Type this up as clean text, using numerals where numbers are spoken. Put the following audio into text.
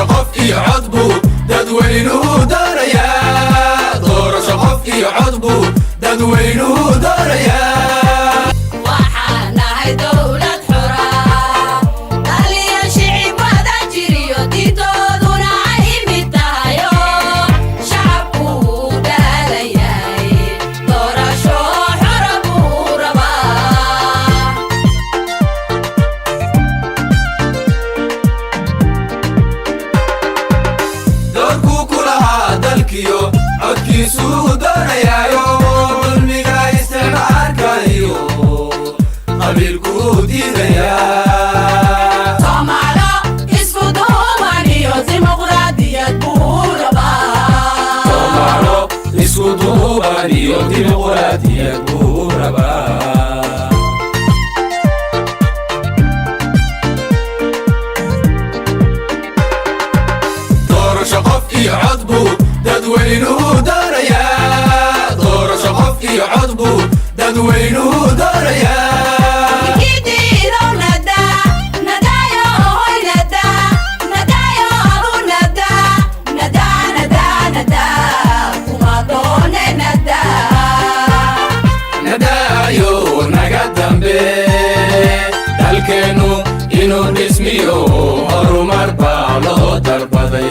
qof iyo cod buu dadweynuhu doonayaa. Doorasho qof iyo cod buu dadweynuhu doonayaa. waxaan nahay dowlad xora dhaliya shicib wada jiriyo diintooduna ay mid tahayo shacabku uu dhaalayahay doorasho xora buu rabaa. doorkuu ku lahaa dalkiyo codkiisuu doonayaayo. dulmiga isticmaalka iyo qabiilkuu diidayaa. Soomaalo isku duuban iyo dimuqraadiyad buu rabaa. Soomaalo isku duuban iyo dimuqraadiyad buu rabaa. doorasho qof iyo cod buu dadweynuhu doonayaa. doorasho qof iyo cod buu dadweynuhu doonayaa. Kidiido nada nadayo hoy nada nadayo abu nada nada nada nada kuma doone nada. nadaayo naga dambe dalkeennu inuu dhismiyo horumar baa loo darbaday.